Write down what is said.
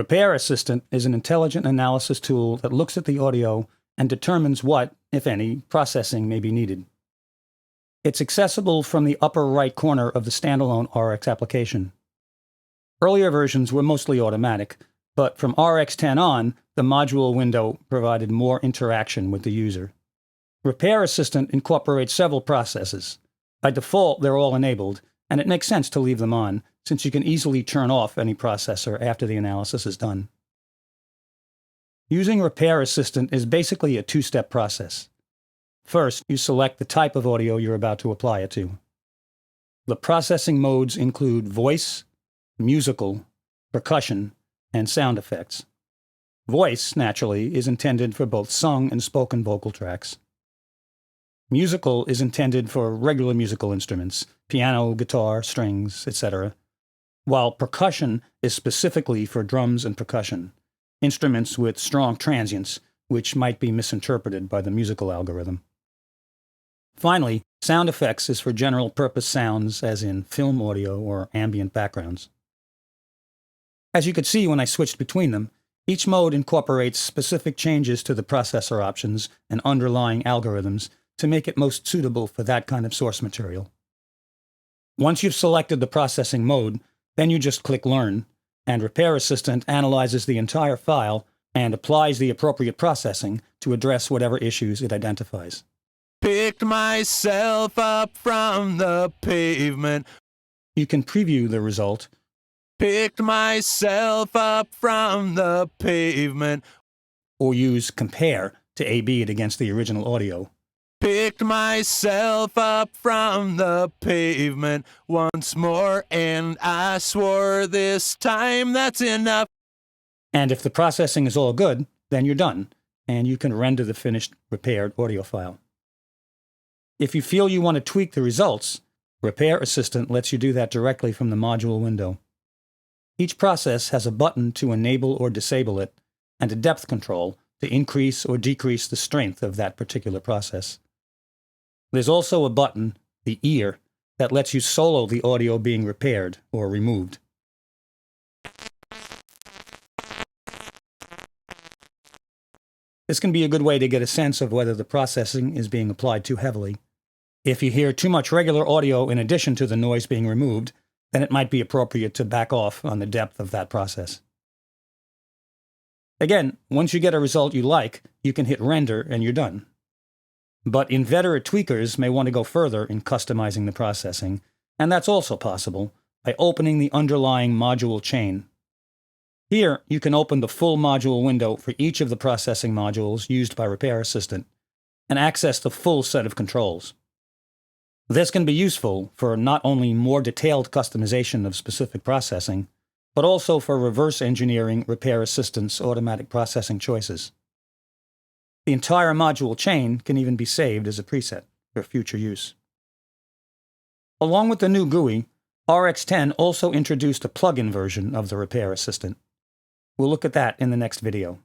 Repair Assistant is an intelligent analysis tool that looks at the audio and determines what, if any, processing may be needed. It's accessible from the upper right corner of the standalone RX application. Earlier versions were mostly automatic, but from RX10 on, the module window provided more interaction with the user. Repair Assistant incorporates several processes. By default, they're all enabled, and it makes sense to leave them on, since you can easily turn off any processor after the analysis is done. Using Repair Assistant is basically a two-step process. First, you select the type of audio you're about to apply it to. The processing modes include voice, musical, percussion, and sound effects. Voice, naturally, is intended for both sung and spoken vocal tracks. Musical is intended for regular musical instruments, piano, guitar, strings, etc., while percussion is specifically for drums and percussion, instruments with strong transients, which might be misinterpreted by the musical algorithm. Finally, sound effects is for general-purpose sounds, as in film audio or ambient backgrounds. As you could see when I switched between them, each mode incorporates specific changes to the processor options and underlying algorithms to make it most suitable for that kind of source material. Once you've selected the processing mode, then you just click Learn, and Repair Assistant analyzes the entire file and applies the appropriate processing to address whatever issues it identifies. Picked myself up from the pavement. You can preview the result. Picked myself up from the pavement. Or use Compare to A/B it against the original audio. Picked myself up from the pavement once more, and I swore this time that's enough. And if the processing is all good, then you're done, and you can render the finished repaired audio file. If you feel you want to tweak the results, Repair Assistant lets you do that directly from the module window. Each process has a button to enable or disable it, and a depth control to increase or decrease the strength of that particular process. There's also a button, the ear, that lets you solo the audio being repaired or removed. This can be a good way to get a sense of whether the processing is being applied too heavily. If you hear too much regular audio in addition to the noise being removed, then it might be appropriate to back off on the depth of that process. Again, once you get a result you like, you can hit Render and you're done. But inveterate tweakers may want to go further in customizing the processing, and that's also possible by opening the underlying module chain. Here, you can open the full module window for each of the processing modules used by Repair Assistant and access the full set of controls. This can be useful for not only more detailed customization of specific processing, but also for reverse engineering Repair Assistant's automatic processing choices. The entire module chain can even be saved as a preset for future use. Along with the new GUI, RX10 also introduced a plugin version of the Repair Assistant. We'll look at that in the next video.